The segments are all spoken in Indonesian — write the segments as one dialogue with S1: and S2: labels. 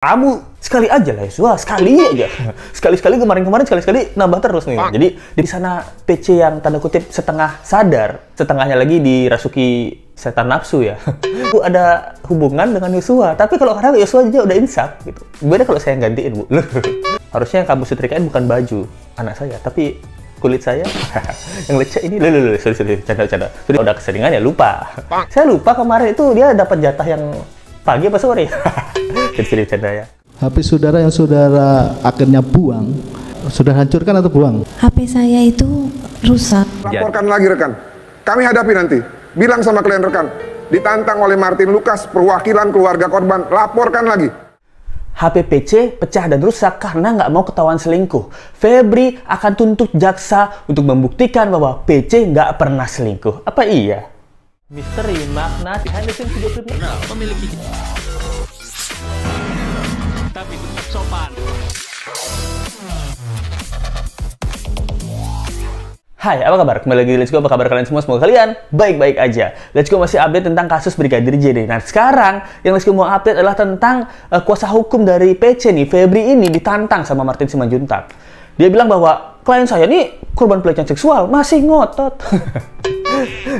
S1: Kamu sekali aja lah Yosua, sekali aja. Sekali-sekali kemarin-kemarin, sekali-sekali nambah terus nih. Jadi di sana PC yang tanda kutip setengah sadar, setengahnya lagi dirasuki setan nafsu ya. Itu ada hubungan dengan Yosua. Tapi kalau kadang Yosua aja udah insaf gitu. Gimana kalau saya gantiin, Bu? Harusnya yang kamu setrikain bukan baju anak saya, tapi kulit saya. Yang lecet ini. Sorry, canda. Sudah udah keseringan ya, lupa. Saya lupa kemarin itu dia dapat jatah yang pagi apa sore? Jadi canda ya.
S2: HP saudara yang saudara akhirnya buang, sudah hancurkan atau buang?
S3: HP saya itu rusak.
S4: Laporkan lagi rekan. Kami hadapi nanti. Bilang sama klien rekan. Ditantang oleh Martin Lucas, perwakilan keluarga korban. Laporkan lagi.
S1: HP PC pecah dan rusak karena nggak mau ketahuan selingkuh. Febri akan tuntut jaksa untuk membuktikan bahwa PC nggak pernah selingkuh. Apa iya? Misteri makna behind the scenes video klip
S5: memiliki tapi tetap sopan.
S1: Hai, apa kabar? Kembali lagi di Let's Go. Apa kabar kalian semua? Semoga kalian baik-baik aja. Let's Go masih update tentang kasus Brigadir J. Nah, sekarang yang Let's Go mau update adalah tentang kuasa hukum dari PC nih. Febri ini ditantang sama Martin Simanjuntak. Dia bilang bahwa klien saya nih korban pelecehan seksual, masih ngotot.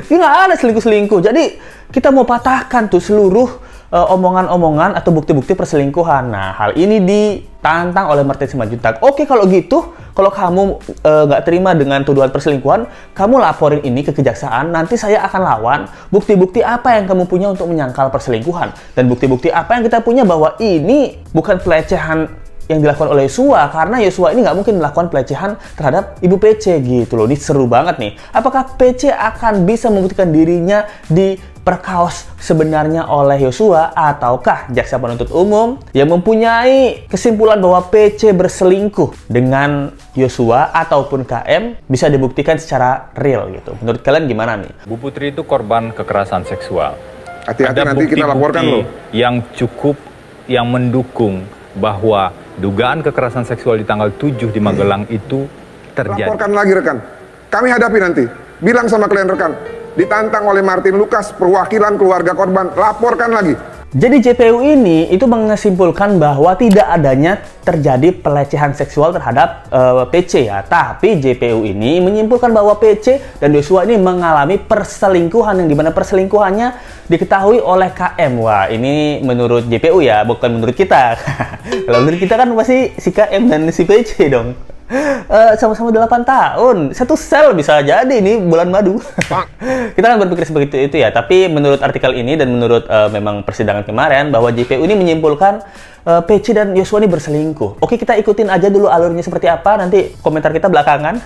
S1: Dia nggak ada selingkuh-selingkuh. Jadi kita mau patahkan tuh seluruh omongan-omongan atau bukti-bukti perselingkuhan. Nah, hal ini ditantang oleh Martin Simanjuntak. Oke, kalau gitu, kalau kamu nggak terima dengan tuduhan perselingkuhan, kamu laporin ini ke kejaksaan. Nanti saya akan lawan bukti-bukti apa yang kamu punya untuk menyangkal perselingkuhan. Dan bukti-bukti apa yang kita punya bahwa ini bukan pelecehan yang dilakukan oleh Yosua, karena Yosua ini nggak mungkin melakukan pelecehan terhadap ibu PC gitu loh. Ini seru banget nih. Apakah PC akan bisa membuktikan dirinya diperkaos sebenarnya oleh Yosua, ataukah jaksa penuntut umum yang mempunyai kesimpulan bahwa PC berselingkuh dengan Yosua ataupun KM bisa dibuktikan secara real gitu? Menurut kalian gimana nih?
S6: Bu Putri itu korban kekerasan seksual.
S4: Hati-hati nanti kita laporkan loh.
S6: Yang cukup yang mendukung bahwa dugaan kekerasan seksual di tanggal 7 di Magelang itu terjadi.
S4: Laporkan lagi rekan. Kami hadapi nanti. Bilang sama klien rekan. Ditantang oleh Martin Lucas, perwakilan keluarga korban. Laporkan lagi.
S1: Jadi JPU ini itu menyimpulkan bahwa tidak adanya terjadi pelecehan seksual terhadap PC ya. Tapi JPU ini menyimpulkan bahwa PC dan Yosua ini mengalami perselingkuhan, yang dimana perselingkuhannya diketahui oleh KM. Wah, ini menurut JPU ya, bukan menurut kita. Kalau menurut kita kan pasti si KM dan si PC dong. Sama-sama 8 tahun, satu sel bisa jadi ini bulan madu. Kita kan berpikir seperti itu ya. Tapi menurut artikel ini dan menurut memang persidangan kemarin, bahwa JPU ini menyimpulkan PC dan Yosua ini berselingkuh. Oke, kita ikutin aja dulu alurnya seperti apa, nanti komentar kita belakangan.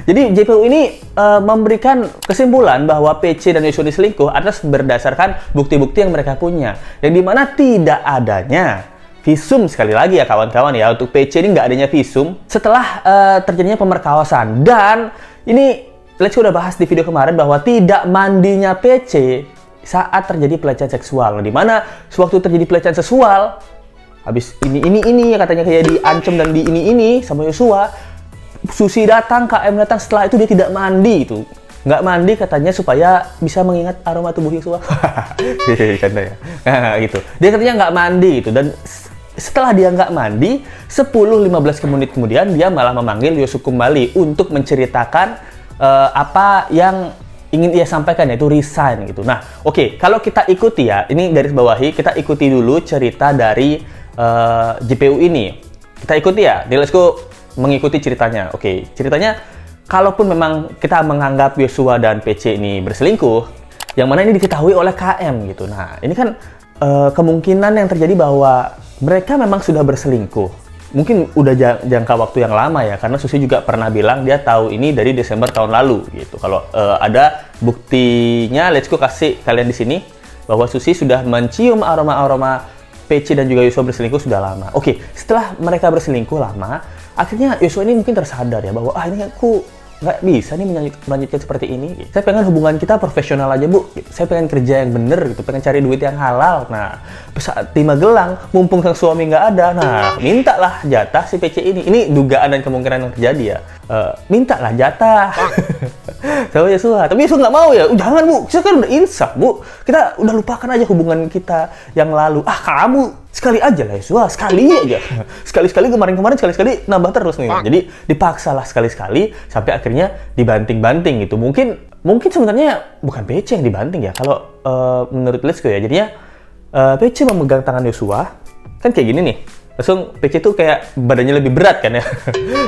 S1: Jadi JPU ini memberikan kesimpulan bahwa PC dan Yosua ini selingkuh atas berdasarkan bukti-bukti yang mereka punya, yang dimana tidak adanya visum. Sekali lagi ya kawan-kawan ya, untuk PC ini nggak adanya visum setelah terjadinya pemerkosaan. Dan ini Let's Go udah bahas di video kemarin bahwa tidak mandinya PC saat terjadi pelecehan seksual. Nah, dimana sewaktu terjadi pelecehan seksual, habis ini ya katanya kayak diancam dan ini sama Yosua, Susi datang, KM datang, setelah itu dia tidak mandi itu. Nggak mandi katanya supaya bisa mengingat aroma tubuh Yosua. Canda ya. Nah, gitu. Dia katanya nggak mandi itu, dan setelah dia nggak mandi, 10-15 menit kemudian dia malah memanggil Yosua kembali untuk menceritakan apa yang ingin ia sampaikan, yaitu resign gitu. Nah, oke, kalau kita ikuti ya, ini garis bawahi, kita ikuti dulu cerita dari JPU ini. Kita ikuti ya, di Let's Go mengikuti ceritanya. Oke, ceritanya, kalaupun memang kita menganggap Yosua dan PC ini berselingkuh, yang mana ini diketahui oleh KM gitu. Nah, ini kan kemungkinan yang terjadi bahwa mereka memang sudah berselingkuh. Mungkin udah jangka waktu yang lama ya, karena Susi juga pernah bilang dia tahu ini dari Desember tahun lalu gitu. Kalau ada buktinya, Let's Go kasih kalian di sini bahwa Susi sudah mencium aroma-aroma PC dan juga Yosua berselingkuh sudah lama. Oke, setelah mereka berselingkuh lama, akhirnya Yosua ini mungkin tersadar ya bahwa ini aku nggak bisa nih melanjutkan seperti ini. Saya pengen hubungan kita profesional aja, Bu. Saya pengen kerja yang bener gitu, pengen cari duit yang halal. Nah, saat di Magelang, mumpung sang suami nggak ada, nah mintalah jatah si PC ini. Ini dugaan dan kemungkinan yang terjadi ya. mintalah jatah sama Yosua. Tapi Yosua nggak mau ya. Jangan Bu, kita kan udah insaf Bu. Kita udah lupakan aja hubungan kita yang lalu. Kamu sekali aja lah Yosua, sekali aja. Sekali-sekali kemarin-kemarin sekali-sekali nambah terus nih. Jadi dipaksalah sekali-sekali sampai akhirnya dibanting-banting gitu. Mungkin sebenarnya bukan PC yang dibanting ya. Kalau menurut Lesko ya, jadinya PC memegang tangan Yosua kan kayak gini nih. Langsung PC tuh kayak badannya lebih berat kan ya.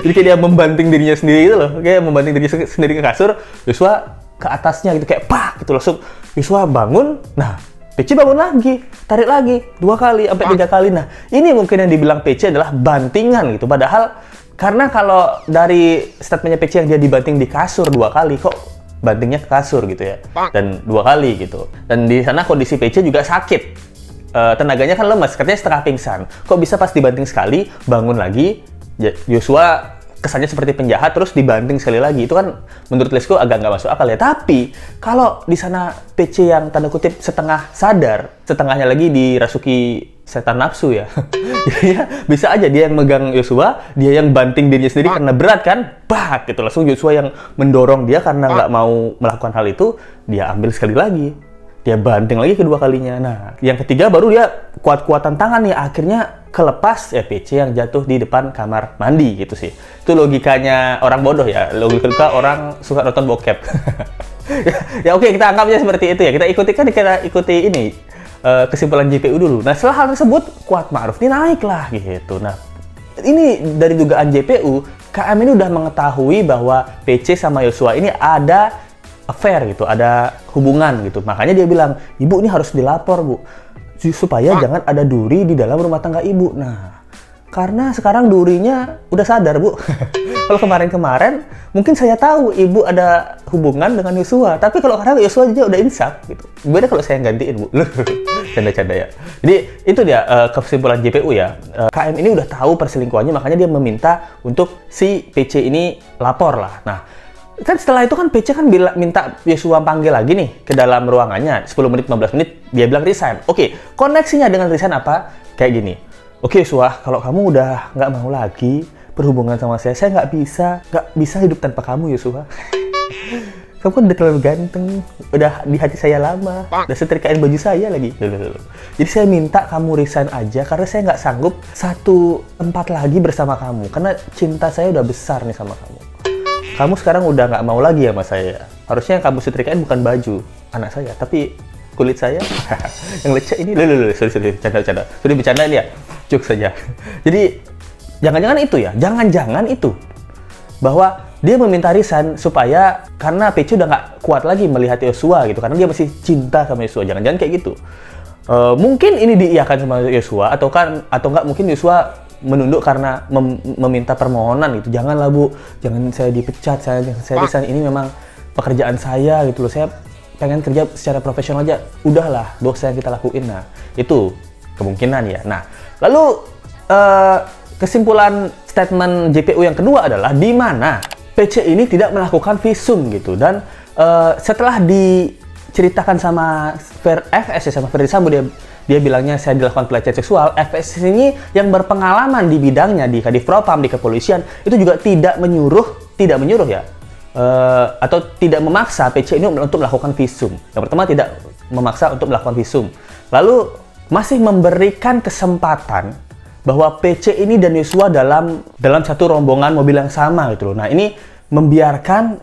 S1: Jadi kayak dia membanting dirinya sendiri gitu loh. Kayak membanting dirinya sendiri ke kasur, Yosua ke atasnya gitu kayak pak gitu. Langsung Yosua bangun, nah PC bangun lagi, tarik lagi 2 kali sampai 3 kali. Nah, ini mungkin yang dibilang PC adalah bantingan gitu. Padahal karena kalau dari statementnya PC yang dia dibanting di kasur 2 kali, kok bantingnya ke kasur gitu ya. Dan 2 kali gitu. Dan di sana kondisi PC juga sakit. Tenaganya kan lemas, katanya setengah pingsan. Kok bisa pas dibanting sekali, bangun lagi, Yosua kesannya seperti penjahat, terus dibanting sekali lagi. Itu kan menurut Lesko agak nggak masuk akal ya. Tapi, kalau di sana PC yang tanda kutip setengah sadar, setengahnya lagi dirasuki setan nafsu ya. Jadi ya, bisa aja dia yang megang Yosua, dia yang banting dirinya sendiri karena berat kan, bak gitu. Langsung Yosua yang mendorong dia karena nggak mau melakukan hal itu, dia ambil sekali lagi. Dia banting lagi kedua kalinya. Nah, yang ketiga baru dia kuat-kuatan tangan nih. Akhirnya kelepas ya PC yang jatuh di depan kamar mandi gitu sih. Itu logikanya orang bodoh ya. Logika orang suka nonton bokep. Ya oke, kita anggapnya seperti itu ya. Kita ikuti ini kesimpulan JPU dulu. Nah, setelah hal tersebut, Kuat Ma'ruf ini naik lah gitu. Nah, ini dari dugaan JPU, KM ini udah mengetahui bahwa PC sama Yosua ini ada affair gitu, ada hubungan gitu. Makanya dia bilang, ibu ini harus dilapor Bu, supaya jangan ada duri di dalam rumah tangga ibu. Nah, karena sekarang durinya udah sadar Bu. Kalau kemarin-kemarin mungkin saya tahu ibu ada hubungan dengan Yosua, tapi kalau sekarang Yosua aja udah insaf gitu. Gimana kalau saya gantiin Bu? Canda-canda ya. Jadi itu dia kesimpulan JPU ya. KM ini udah tahu perselingkuhannya, makanya dia meminta untuk si PC ini lapor lah. Nah, kan setelah itu kan PC kan minta Yosua panggil lagi nih ke dalam ruangannya 10 menit 15 menit, dia bilang resign. Oke, koneksinya dengan resign apa? Kayak gini. Oke Yosua, kalau kamu udah nggak mau lagi berhubungan sama saya nggak bisa hidup tanpa kamu Yosua. Kamu kan udah terlalu ganteng, udah di hati saya lama, udah setrikain baju saya lagi. Jadi saya minta kamu resign aja karena saya nggak sanggup satu tempat lagi bersama kamu, karena cinta saya udah besar nih sama kamu. Kamu sekarang udah nggak mau lagi ya sama saya. Harusnya yang kamu setrikain bukan baju anak saya, tapi kulit saya. Yang lecet ini. Sorry, canda. Sudah bercanda ini ya. Cuk saja. Jadi, jangan-jangan itu ya. Jangan-jangan itu. Bahwa dia meminta resign supaya, karena PC udah nggak kuat lagi melihat Yosua gitu. Karena dia masih cinta sama Yosua. Jangan-jangan kayak gitu. Mungkin ini diiyakan sama Yosua, atau nggak mungkin Yosua menunduk karena meminta permohonan gitu. Janganlah Bu, jangan saya dipecat, saya resign, ini memang pekerjaan saya gitu loh. Saya pengen kerja secara profesional aja. Udahlah, dosa yang kita lakuin. Nah, itu kemungkinan ya. Nah, lalu kesimpulan statement JPU yang kedua adalah di mana PC ini tidak melakukan visum gitu. Dan setelah diceritakan sama FS ya, sama Ferdy Sambo, dia bilangnya saya dilakukan pelecehan seksual. FS ini yang berpengalaman di bidangnya di Kadif Propam, di kepolisian, itu juga tidak menyuruh ya, atau tidak memaksa PC ini untuk melakukan visum. Yang pertama, tidak memaksa untuk melakukan visum. Lalu masih memberikan kesempatan bahwa PC ini dan Yosua dalam satu rombongan mobil yang sama gitu loh. Nah, ini membiarkan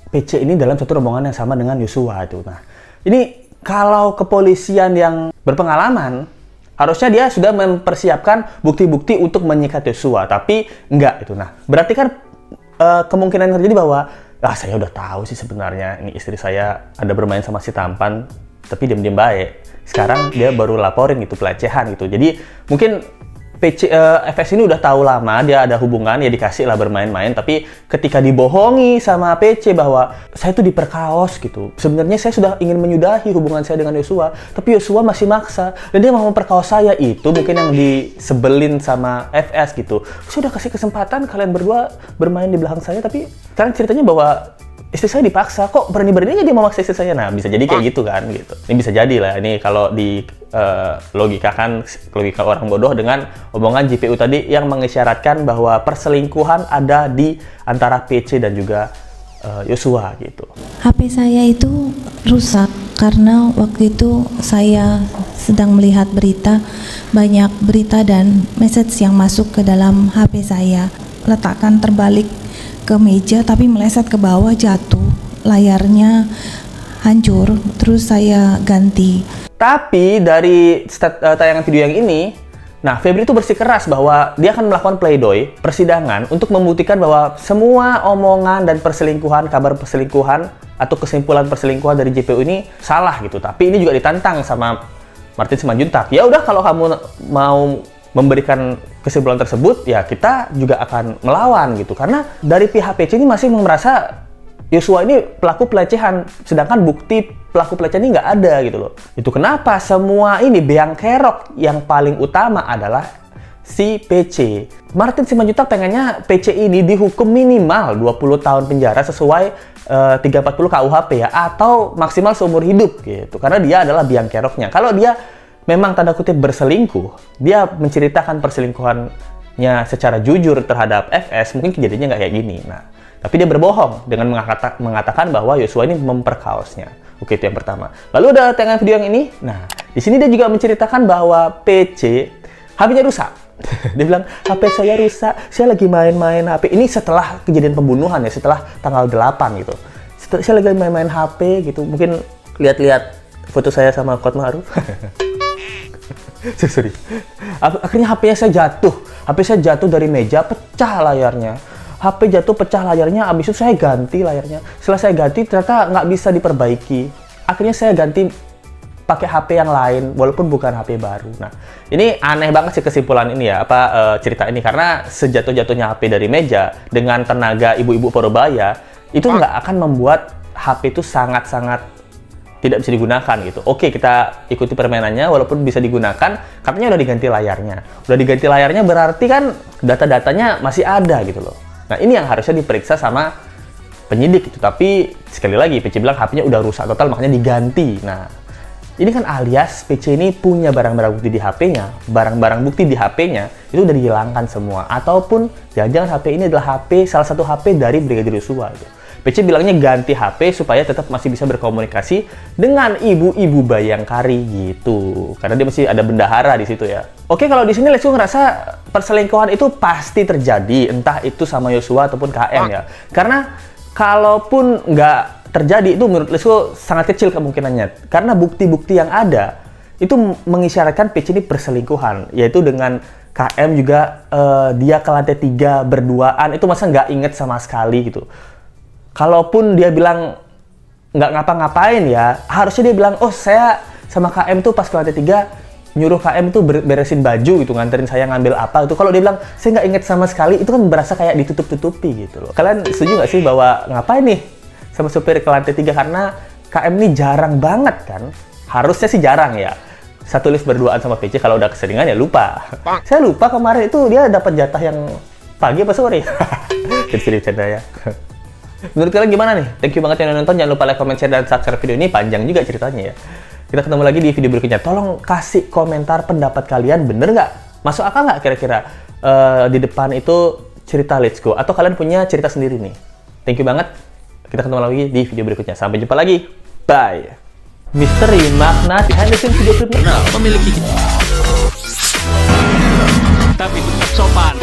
S1: PC ini dalam satu rombongan yang sama dengan Yosua itu. Nah, ini kalau kepolisian yang berpengalaman, harusnya dia sudah mempersiapkan bukti-bukti untuk menyikat Yosua, tapi enggak itu. Nah, berarti kan kemungkinan yang terjadi bahwa saya udah tahu sih sebenarnya ini istri saya ada bermain sama si tampan, tapi diam-diam baik. Sekarang dia baru laporin gitu pelecehan gitu. Jadi mungkin FS ini udah tahu lama dia ada hubungan, ya dikasih lah bermain-main, tapi ketika dibohongi sama PC bahwa saya tuh diperkaos gitu, sebenarnya saya sudah ingin menyudahi hubungan saya dengan Yosua, tapi Yosua masih maksa dan dia mau memperkaos saya. Itu mungkin yang disebelin sama FS gitu. Saya udah kasih kesempatan kalian berdua bermain di belakang saya, tapi sekarang ceritanya bahwa istri saya dipaksa, kok berani-beraninya dia memaksa istri saya. Nah, bisa jadi kayak gitu kan, gitu. Ini bisa jadi lah, ini kalau di logikakan, logika orang bodoh dengan omongan JPU tadi yang mengisyaratkan bahwa perselingkuhan ada di antara PC dan juga Yosua gitu.
S3: HP saya itu rusak karena waktu itu saya sedang melihat berita, banyak berita dan message yang masuk ke dalam HP saya. Letakkan terbalik ke meja tapi meleset ke bawah, jatuh, layarnya hancur, terus saya ganti.
S1: Tapi dari tayangan video yang ini, nah, Febri itu bersikeras bahwa dia akan melakukan pleidoy persidangan untuk membuktikan bahwa semua omongan dan perselingkuhan, kabar perselingkuhan atau kesimpulan perselingkuhan dari JPU ini salah gitu. Tapi ini juga ditantang sama Martin Simanjuntak. Ya udah, kalau kamu mau memberikan kesimpulan tersebut, ya kita juga akan melawan gitu. Karena dari pihak PC ini masih merasa Yosua ini pelaku pelecehan, sedangkan bukti pelaku pelecehan ini nggak ada gitu loh. Itu kenapa semua ini beang kerok yang paling utama adalah si PC. Martin Simanjuntak pengennya PC ini dihukum minimal 20 tahun penjara sesuai 340 KUHP ya, atau maksimal seumur hidup gitu. Karena dia adalah biang keroknya. Kalau dia memang tanda kutip berselingkuh, dia menceritakan perselingkuhannya secara jujur terhadap FS, mungkin kejadiannya nggak kayak gini. Nah, tapi dia berbohong dengan mengatakan bahwa Yosua ini memperkaosnya. Oke, itu yang pertama. Lalu ada tayangan video yang ini. Nah, di sini dia juga menceritakan bahwa PC HP-nya rusak. Dia bilang, HP saya rusak, saya lagi main-main HP. Ini setelah kejadian pembunuhan ya, setelah tanggal 8 gitu. Saya lagi main-main HP gitu. Mungkin lihat-lihat foto saya sama Kuat Ma'ruf. Sorry. Akhirnya HP-nya saya jatuh. HP saya jatuh dari meja, pecah layarnya. HP jatuh, pecah layarnya, abis itu saya ganti layarnya. Setelah saya ganti, ternyata nggak bisa diperbaiki. Akhirnya saya ganti pakai HP yang lain, walaupun bukan HP baru. Nah, ini aneh banget sih kesimpulan ini ya, cerita ini. Karena sejatuh-jatuhnya HP dari meja, dengan tenaga ibu-ibu Parubaya, itu nggak akan membuat HP itu sangat-sangat tidak bisa digunakan gitu. Oke, kita ikuti permainannya, walaupun bisa digunakan, katanya udah diganti layarnya. Udah diganti layarnya berarti kan data-datanya masih ada gitu loh. Nah, ini yang harusnya diperiksa sama penyidik itu. Tapi sekali lagi PC bilang HP-nya udah rusak total, makanya diganti. Nah, ini kan alias PC ini punya barang-barang bukti di HP-nya, barang-barang bukti di HP-nya itu udah dihilangkan semua. Ataupun jangan-jangan HP ini adalah salah satu HP dari Brigadir Yosua gitu. PC bilangnya ganti HP supaya tetap masih bisa berkomunikasi dengan ibu-ibu Bayangkari gitu. Karena dia masih ada bendahara di situ ya. Oke, kalau di sini Lesu ngerasa perselingkuhan itu pasti terjadi, entah itu sama Yosua ataupun KM ya. Karena kalaupun nggak terjadi, itu menurut Lesu sangat kecil kemungkinannya. Karena bukti-bukti yang ada itu mengisyaratkan PC ini perselingkuhan, yaitu dengan KM juga dia ke lantai 3 berduaan, itu masa nggak inget sama sekali gitu. Kalaupun dia bilang nggak ngapa-ngapain ya, harusnya dia bilang, oh saya sama KM tuh pas ke lantai 3 nyuruh KM tuh beresin baju gitu, nganterin saya ngambil apa itu. Kalau dia bilang saya nggak inget sama sekali, itu kan berasa kayak ditutup-tutupi gitu loh. Kalian setuju nggak sih bahwa ngapain nih sama supir ke lantai 3? Karena KM ini jarang banget kan, harusnya sih jarang ya. Satu lift berduaan sama PC, kalau udah keseringan ya lupa. Saya lupa kemarin itu dia dapat jatah yang pagi apa sore. Jadi canda ya. Menurut kalian gimana nih? Thank you banget yang nonton. Jangan lupa like, comment, share, dan subscribe video ini. Panjang juga ceritanya ya. Kita ketemu lagi di video berikutnya. Tolong kasih komentar pendapat kalian. Bener nggak? Masuk akal nggak kira-kira di depan itu cerita Let's Go? Atau kalian punya cerita sendiri nih? Thank you banget. Kita ketemu lagi di video berikutnya. Sampai jumpa lagi. Bye. Misteri makna behind the scenes video klip
S5: memiliki tapi tetap sopan.